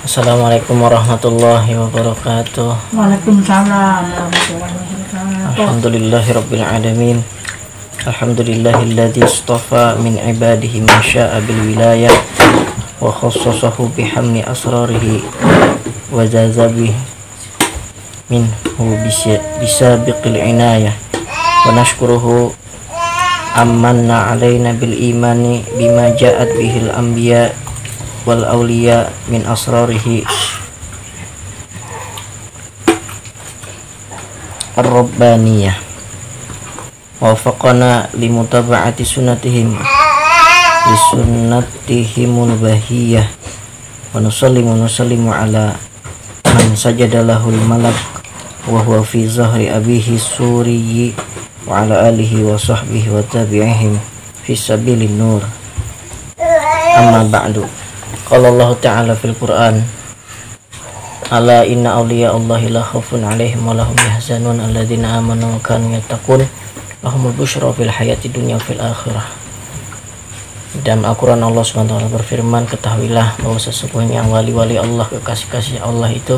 Assalamualaikum warahmatullahi wabarakatuh. Waalaikumsalam warahmatullahi wabarakatuh. Alhamdulillahirabbil alamin. Alhamdulillahilladzi istafa min ibadihi man syaa'a bil wilayah wa khassasahu bihammi asrarihi wa jazabi minhu bisabiqil inayah wa nashkuruhu ammanna alaina bil imani bima ja'at bihil anbiya wal awliya min asrarihi ar-rabbaniyah wa wafaqana limutaba'ati sunnatihim lisunnatihimul bahiyah wa nusallimu ala man sajada lahul malak wa huwa fi zahri abihi suriyyi wa ala alihi wa sahbihi wa tabi'ihim fi sabilin nur. Amma ba'du. Qala Allah Ta'ala fil Qur'an, ala inna awliya Allahi la khawfun alaihim wa lahum yahzanun alladzina amanu wa kanu yattaqun lahumul busyra fil hayati dunya fil akhirah. Dalam Al-Quran Allah SWT berfirman, ketahuilah bahwa sesungguhnya wali-wali Allah, kekasih-kasih Allah itu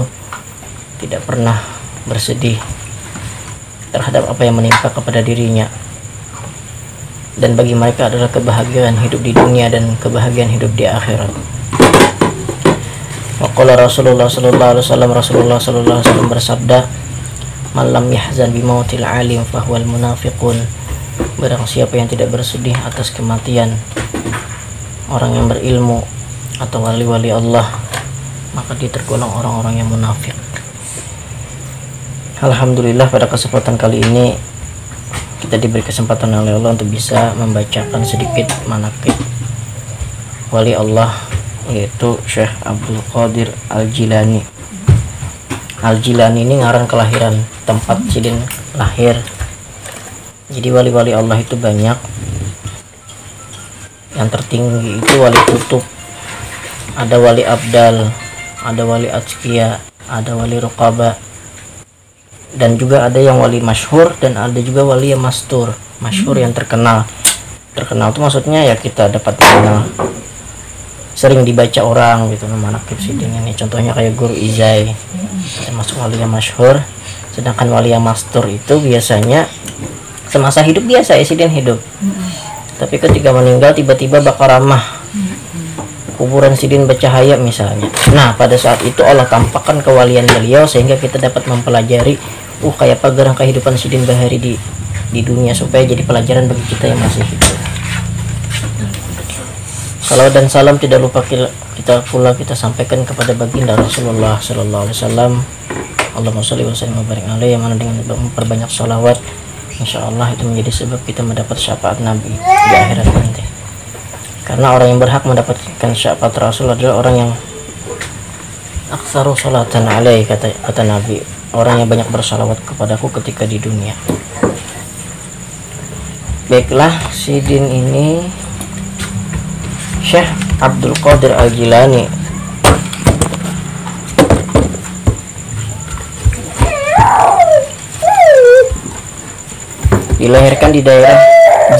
tidak pernah bersedih terhadap apa yang menimpa kepada dirinya, dan bagi mereka adalah kebahagiaan hidup di dunia dan kebahagiaan hidup di akhirat. Waqala Rasulullah sallallahu alaihi wasallam bersabda, man lam yahzan bimautil alim fahuwal munafiqun. Barang siapa yang tidak bersedih atas kematian orang yang berilmu atau wali-wali Allah, maka dia tergolong orang-orang yang munafik. Alhamdulillah, pada kesempatan kali ini kita diberi kesempatan oleh Allah untuk bisa membacakan sedikit manaqib wali Allah, yaitu Syekh Abdul Qadir Al-Jilani. Al-Jilani ini ngaran kelahiran, tempat sidin lahir. Jadi wali-wali Allah itu banyak. Yang tertinggi itu wali kutub, ada wali abdal, ada wali atqiya, ada wali ruqaba, dan juga ada yang wali masyhur, dan ada juga wali yang mastur. Masyhur yang terkenal. Terkenal itu maksudnya ya kita dapat kenal, sering dibaca orang gitu, manaqib sidin ini. Contohnya kayak Guru Izai, termasuk wali yang masyhur. Sedangkan wali yang mastur itu biasanya semasa hidup biasa ya sidin hidup, tapi ketika meninggal tiba-tiba bakal ramah, kuburan sidin bercahaya misalnya. Nah, pada saat itu Allah tampakkan kewalian beliau sehingga kita dapat mempelajari kayak apa gerang kehidupan sidin bahari di dunia, supaya jadi pelajaran bagi kita yang masih hidup. Salawat dan salam tidak lupa kita sampaikan kepada baginda Rasulullah sallallahu alaihi wasallam. Allahumma shalli wa sallim wa barik alaihi, yang mana dengan memperbanyak salawat insyaallah itu menjadi sebab kita mendapat syafaat Nabi di akhirat nanti. Karena orang yang berhak mendapatkan syafaat Rasul adalah orang yang aktsaru salatan alaihi, kata Nabi, orang yang banyak bersalawat kepadaku ketika di dunia. Baiklah, sidin ini Syekh Abdul Qadir Al-Jilani dilahirkan di daerah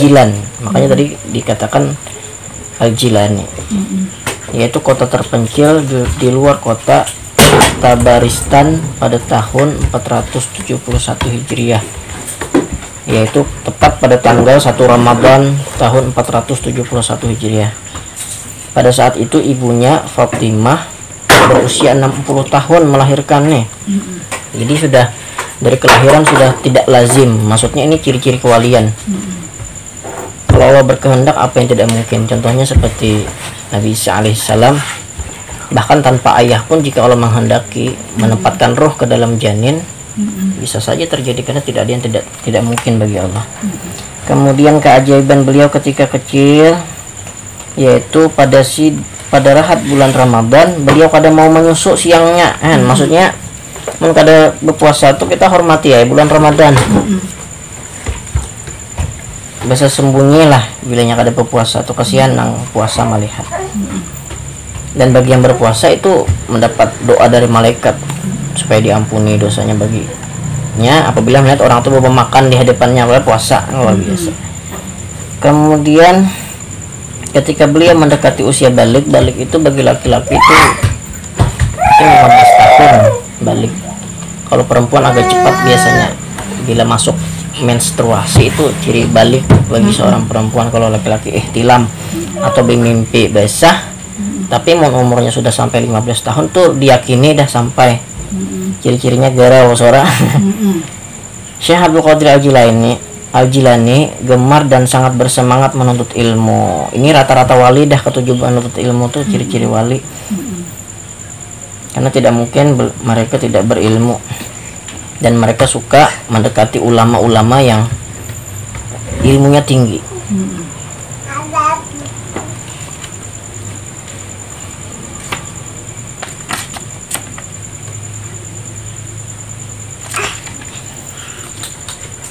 Jilan, makanya tadi dikatakan Al-Jilani, yaitu kota terpencil di luar kota Tabaristan pada tahun 471 Hijriah, yaitu tepat pada tanggal 1 Ramadan tahun 471 Hijriah. Pada saat itu ibunya Fatimah berusia 60 tahun melahirkannya. Jadi sudah dari kelahiran sudah tidak lazim, maksudnya ini ciri-ciri kewalian. Kalau Allah berkehendak apa yang tidak mungkin. Contohnya seperti Nabi Isa alaihissalam, bahkan tanpa ayah pun jika Allah menghendaki menempatkan roh ke dalam janin, bisa saja terjadi, karena tidak ada yang tidak mungkin bagi Allah. Kemudian keajaiban beliau ketika kecil, yaitu pada rahat bulan Ramadan beliau kadang mau menyusuk siangnya, maksudnya kada berpuasa tuh kita hormati ya bulan Ramadan. Bisa sembunyi lah bilanya kada berpuasa tuh, kasihan nang puasa melihat. Dan bagi yang berpuasa itu mendapat doa dari malaikat supaya diampuni dosanya baginya apabila melihat orang tuh makan di hadapannya pada puasa, luar biasa. Kemudian ketika beliau mendekati usia balik itu bagi laki-laki itu laki-laki 15 tahun balik. Kalau perempuan agak cepat biasanya bila masuk menstruasi, itu ciri balik bagi seorang perempuan. Kalau laki-laki ihtilam atau bermimpi basah, tapi umurnya sudah sampai 15 tahun tuh diyakini dah sampai. Ciri-cirinya gara wasora. Syekh Abdul Qadir Al-Jilani gemar dan sangat bersemangat menuntut ilmu. Ini rata-rata wali dah ketujuh menuntut ilmu tuh ciri-ciri wali. Karena tidak mungkin mereka tidak berilmu, dan mereka suka mendekati ulama-ulama yang ilmunya tinggi.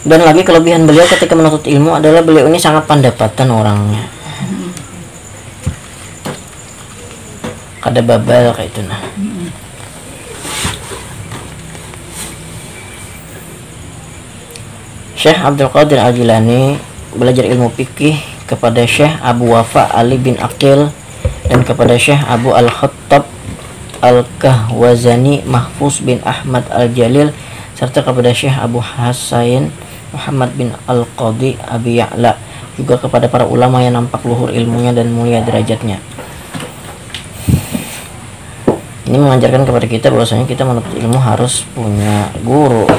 Dan lagi kelebihan beliau ketika menuntut ilmu adalah beliau ini sangat pandapatan orangnya. Kada babal kayak itu nah. Syekh Abdul Qadir Al-Jilani belajar ilmu fikih kepada Syekh Abu Wafa Ali bin Aqil dan kepada Syekh Abu Al-Khattab Al-Kahwazani Mahfuz bin Ahmad Al-Jalil, serta kepada Syekh Abu Hasan Muhammad bin Al-Qadi Abi Ya'la, juga kepada para ulama yang nampak luhur ilmunya dan mulia derajatnya. Ini mengajarkan kepada kita bahwasanya kita menuntut ilmu harus punya guru.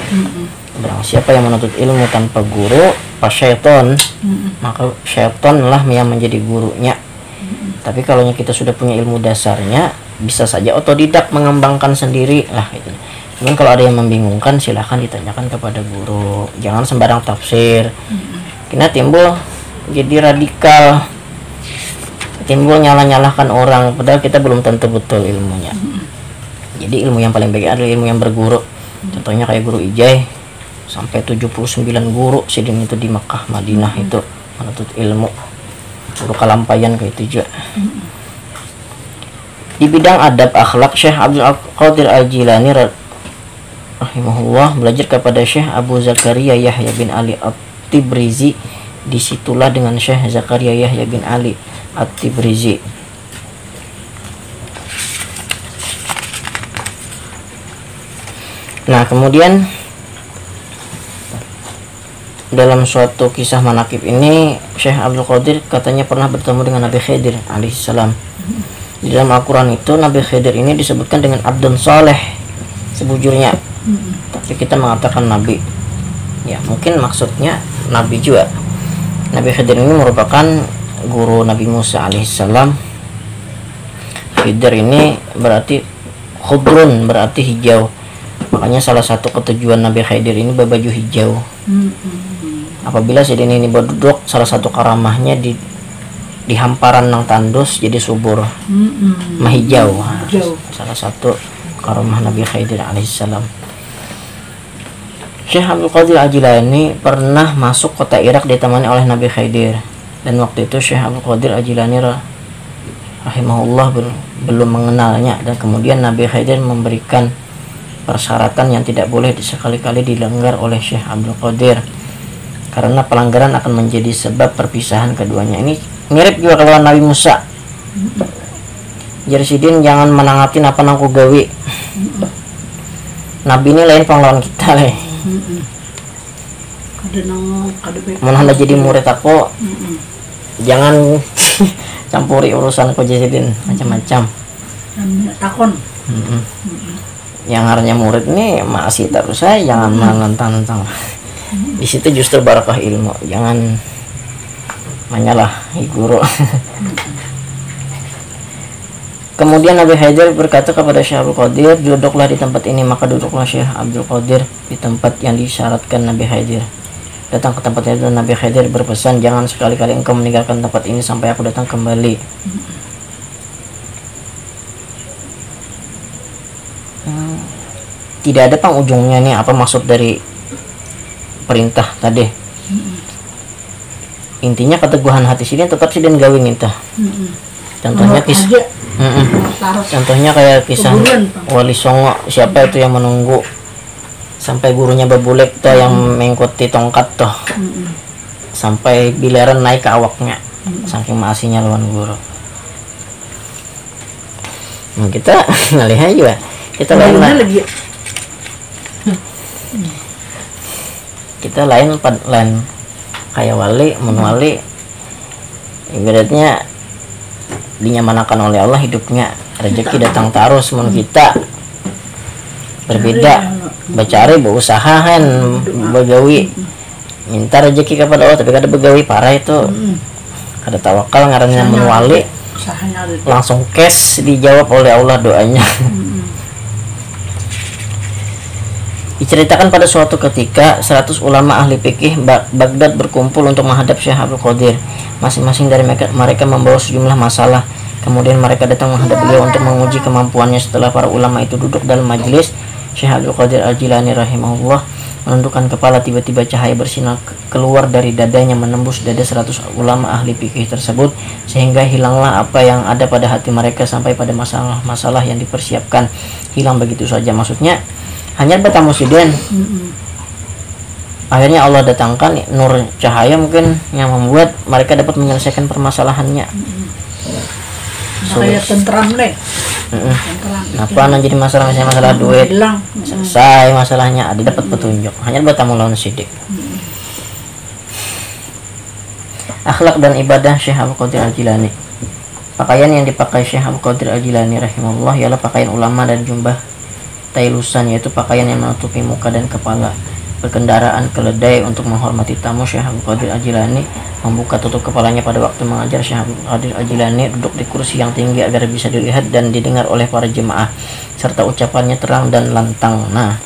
Barang siapa yang menuntut ilmu tanpa guru, syaiton, maka syaitonlah yang menjadi gurunya. Tapi kalau kita sudah punya ilmu dasarnya, bisa saja otodidak mengembangkan sendiri lah gitu. Cuman kalau ada yang membingungkan, silahkan ditanyakan kepada guru. Jangan sembarang tafsir. Kita timbul jadi radikal, timbul nyalah-nyalahkan orang, padahal kita belum tentu betul ilmunya. Jadi ilmu yang paling baik adalah ilmu yang berguru. Contohnya kayak guru Ijai, sampai 79 guru sidin itu di Mekah, Madinah itu menuntut ilmu. Guru Kalampayan kayak itu juga. Di bidang adab akhlak, Syekh Abdul Qadir Al-Jilani rahimahullah belajar kepada Syekh Abu Zakaria Yahya bin Ali At-Tibrizi. Disitulah dengan Syekh Zakaria Yahya bin Ali At-Tibrizi. Nah, kemudian dalam suatu kisah manakib ini, Syekh Abdul Qadir katanya pernah bertemu dengan Nabi Khidir alaihissalam. Di dalam Al-Quran itu Nabi Khidir ini disebutkan dengan Abdun Saleh sebujurnya, tapi kita mengatakan Nabi. Ya, mungkin maksudnya Nabi juga. Nabi Khidir ini merupakan guru Nabi Musa alaihissalam. Khidir ini berarti khudrun, berarti hijau. Makanya salah satu ketujuan Nabi Khidir ini berbaju hijau. Apabila sidin ini berduduk, salah satu karamahnya di hamparan nang tandus jadi subur mahijau. Salah satu karamah Nabi Khidir alaihissalam. Syekh Abdul Qadir Al-Jilani pernah masuk kota Irak ditemani oleh Nabi Khidir, dan waktu itu Syekh Abdul Qadir Al-Jilani rahimahullah belum mengenalnya, dan kemudian Nabi Khidir memberikan persyaratan yang tidak boleh sekali-kali dilanggar oleh Syekh Abdul Qadir, karena pelanggaran akan menjadi sebab perpisahan keduanya. Ini mirip juga kalau Nabi Musa. Jersidin jangan menangatin apa nangku gawi. Nabi ini lain pahlawan kita leh. Mau hendak jadi murid aku, jangan campuri urusan ko Jersidin macam-macam. Takon. Yang harusnya murid ini masih terus saya, jangan menentang-nentang. Di situ justru barakah ilmu, jangan menyalah guru. Kemudian Nabi Khidir berkata kepada Syekh Abdul Qadir, duduklah di tempat ini. Maka duduklah Syekh Abdul Qadir di tempat yang disyaratkan Nabi Khidir. Datang ke tempat itu, Nabi Khidir berpesan, jangan sekali-kali engkau meninggalkan tempat ini sampai aku datang kembali. Tidak ada pang ujungnya nih apa maksud dari perintah tadi. Intinya keteguhan hati sidin tetap sidin gawin itu. Contohnya contohnya kayak kisah Wali Songo, siapa itu yang menunggu sampai gurunya berbulek tuh, yang mengikuti tongkat tuh sampai bilaran naik ke awaknya, saking maasinya lawan guru. Kita ngelihat juga kita lain lah. lagi. Kita lain kayak wali, wali ibaratnya dinyamanakan oleh Allah hidupnya, rezeki datang terus. Mun kita berbeda, bacari berusaha kan begawi minta rezeki kepada Allah, tapi kada begawi parah itu kada tawakal ngarannya mun wali langsung cash dijawab oleh Allah doanya. Diceritakan pada suatu ketika 100 ulama ahli fikih Baghdad berkumpul untuk menghadap Syekh Abdul Qadir. Masing-masing dari mereka membawa sejumlah masalah. Kemudian mereka datang menghadap beliau untuk menguji kemampuannya. Setelah para ulama itu duduk dalam majelis, Syekh Abdul Qadir Al-Jilani rahimahullah menundukkan kepala. Tiba-tiba cahaya bersinar keluar dari dadanya menembus dada 100 ulama ahli fikih tersebut, sehingga hilanglah apa yang ada pada hati mereka sampai pada masalah-masalah yang dipersiapkan hilang begitu saja. Maksudnya hanya bertamu siden. Akhirnya Allah datangkan nur cahaya mungkin yang membuat mereka dapat menyelesaikan permasalahannya. Kayak tentram deh. Apa jadi masalah, misalnya masalah duit selesai masalahnya, ada dapat petunjuk. Hanya bertamu lawan sidik. Akhlak dan ibadah Syekh Abdul Qadir Al-Jilani. Pakaian yang dipakai Syekh Abdul Qadir Al-Jilani rahimahullah ialah pakaian ulama dan jubah tailusan, yaitu pakaian yang menutupi muka dan kepala. Berkendaraan keledai untuk menghormati tamu, Syekh Abdul Qadir Al-Jilani membuka tutup kepalanya pada waktu mengajar. Syekh Abdul Qadir Al-Jilani duduk di kursi yang tinggi agar bisa dilihat dan didengar oleh para jemaah, serta ucapannya terang dan lantang. Nah,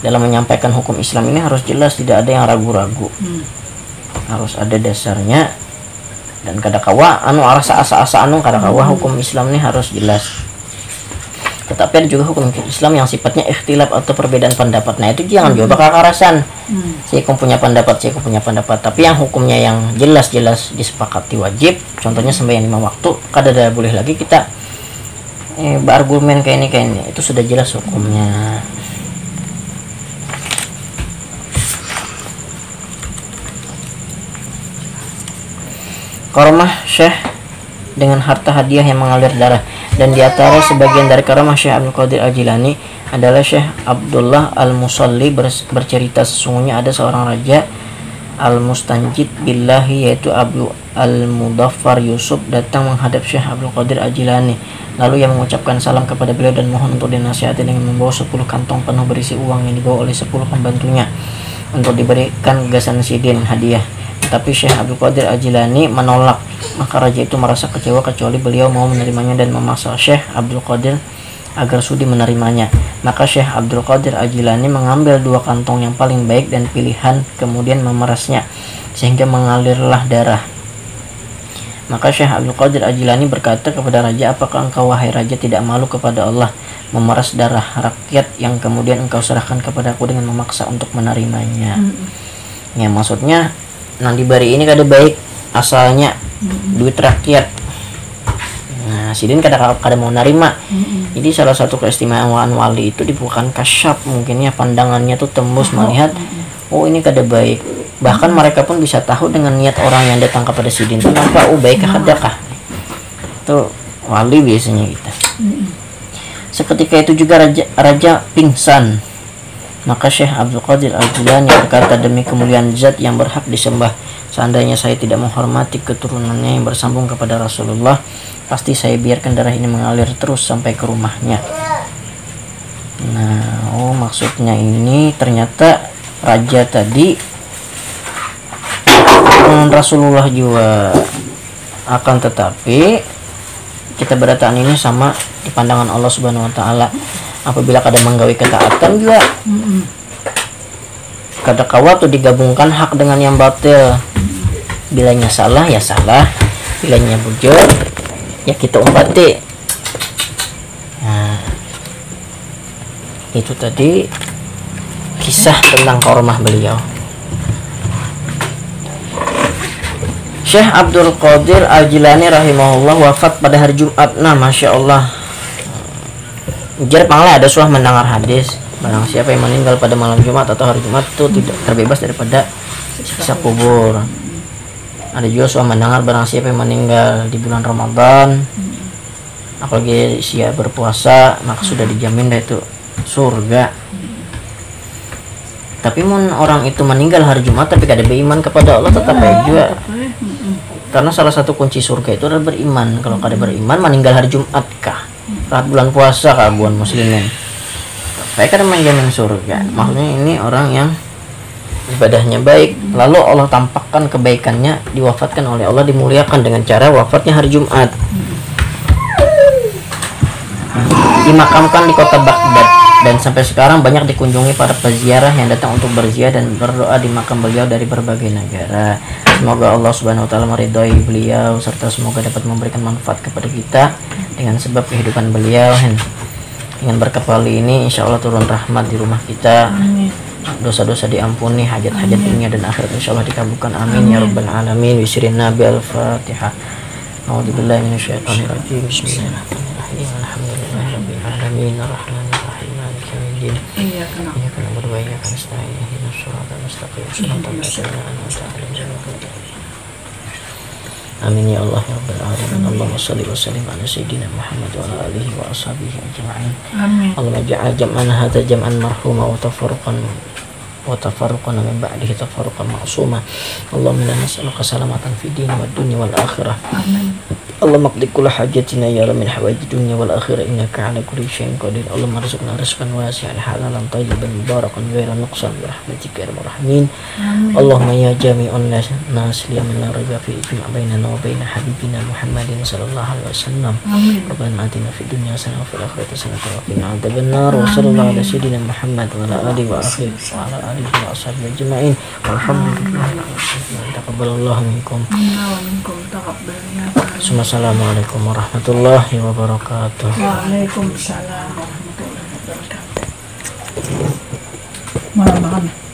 dalam menyampaikan hukum Islam ini harus jelas, tidak ada yang ragu-ragu. Harus ada dasarnya, dan kadakawa anu arasa asa anu kadakawa hukum Islam ini harus jelas. Tetapi ada juga hukum Islam yang sifatnya ikhtilaf atau perbedaan pendapat. Nah itu jangan juga bakal karasan. Saya punya pendapat, saya punya pendapat. Tapi yang hukumnya yang jelas-jelas disepakati wajib. Contohnya sembahyang 5 waktu, kada ada boleh lagi kita berargumen kayak ini. Itu sudah jelas hukumnya. Karamah Syekh dengan harta hadiah yang mengalir darah. Dan di antara sebagian dari karamah Syekh Abdul Qadir Al-Jilani adalah Syekh Abdullah Al-Musalli bercerita sesungguhnya ada seorang raja Al-Mustanjid billahi, yaitu Abu Al-Mudaffar Yusuf, datang menghadap Syekh Abdul Qadir Al-Jilani. Lalu ia mengucapkan salam kepada beliau dan mohon untuk dinasihati dengan membawa 10 kantong penuh berisi uang yang dibawa oleh 10 pembantunya untuk diberikan gasan sidin hadiah. Tapi Syekh Abdul Qadir Al-Jilani menolak. Maka raja itu merasa kecewa kecuali beliau mau menerimanya dan memaksa Syekh Abdul Qadir agar sudi menerimanya. Maka Syekh Abdul Qadir Al-Jilani mengambil 2 kantong yang paling baik dan pilihan, kemudian memerasnya sehingga mengalirlah darah. Maka Syekh Abdul Qadir Al-Jilani berkata kepada raja, apakah engkau wahai raja tidak malu kepada Allah memeras darah rakyat yang kemudian engkau serahkan kepadaku dengan memaksa untuk menerimanya? Ya maksudnya nanti bari ini kada baik asalnya duit rakyat. Nah sidin kada mau nerima. Jadi salah satu keistimewaan wali itu dibukakan kasyaf, mungkinnya pandangannya tuh tembus melihat oh ini kada baik. Bahkan mereka pun bisa tahu dengan niat orang yang datang kepada sidin itu nampak baik kadakah. Itu wali biasanya kita. Seketika itu juga raja pingsan. Maka Syekh Abdul Qadir Al-Jilani berkata, demi kemuliaan zat yang berhak disembah, seandainya saya tidak menghormati keturunannya yang bersambung kepada Rasulullah, pasti saya biarkan darah ini mengalir terus sampai ke rumahnya. Nah, maksudnya ini ternyata raja tadi Rasulullah juga, akan tetapi kita berataan ini sama di pandangan Allah Subhanahu wa taala. Apabila kada menggawi ketaatan juga kada kawa tuh digabungkan hak dengan yang batil. Bilanya salah ya salah, bilanya bujur ya kita umpati. Nah, itu tadi kisah tentang karamah beliau. Syekh Abdul Qadir Al-Jilani rahimahullah wafat pada hari Jumat. Nah, Masya Allah, ujar panglah ada suah mendengar hadis, barang siapa yang meninggal pada malam Jumat atau hari Jumat itu tidak terbebas daripada siksa kubur. Ada juga suah mendengar barang siapa yang meninggal di bulan Ramadan apalagi sia berpuasa maka sudah dijamin dah itu surga. Tapi mun orang itu meninggal hari Jumat tapi kada beriman kepada Allah tetap aja juga. Karena salah satu kunci surga itu adalah beriman. Kalau kada beriman meninggal hari Jumat kah, saat bulan puasa kah bulan muslimin, saya kada menjamin surga. Maksudnya ini orang yang ibadahnya baik, lalu Allah tampakkan kebaikannya, diwafatkan oleh Allah, dimuliakan dengan cara wafatnya hari Jumat, dimakamkan di kota Baghdad, dan sampai sekarang banyak dikunjungi para peziarah yang datang untuk berziarah dan berdoa di makam beliau dari berbagai negara. Semoga Allah Subhanahu wa taala meridhai beliau serta semoga dapat memberikan manfaat kepada kita dengan sebab kehidupan beliau. Dengan berkat wali ini insya Allah turun rahmat di rumah kita. Dosa-dosa diampuni, hajat-hajat dunia dan akhirat insyaallah dikabulkan. Amin ya rabbal alamin. Bismirin nabi al-fatihah. A'udzubillahi minasyaitonir rajim. Bismillahirrahmanirrahim. Alhamdulillahirabbil alamin arrahmanir rahim maliki yaumiddin. Iyyaka na'budu wa iyyaka nasta'in ihdinas siratal mustaqim siratal ladzina an'amta 'alaihim. Amin ya Allah ya rabbal alamin. Allahumma shalli wa sallim ala sayyidina Muhammad wa ala alihi wa ashabihi ajma'in. Amin. Allahumma ja'al jam'ana hadza jam'an marhuma wa tafarruqan min ba'dihi tafarruqan ma'suma. Allahumma inna nas'aluka salamatan fid din wad dunya wal akhirah. Amin. Allahumma qdi kull hajatina ya min hawaijid dunya wal akhirah innaka 'ala kulli syai'in qadir. Allahumma arzuqna rizqan wasi'an halalan tayyiban mubarakan ghairan nuqsan bi rahmatika ya arhamar rahimin. Allahumma ya jami'un nas liman la raiba fi ma bainana wa bain habibina Muhammadin sallallahu alaihi wasallam. Rabbana atina fid dunya hasanah wa fil akhirati hasanah wa qina adzabannar. Wa sallallahu ala sayyidina Muhammad wa ala alihi wa alihi wa ashabihi ajma'in. Walhamdulillah. Taqabbalallahu minkum. Assalamualaikum warahmatullahi wabarakatuh. Waalaikumsalam warahmatullahi wabarakatuh. Malam makan.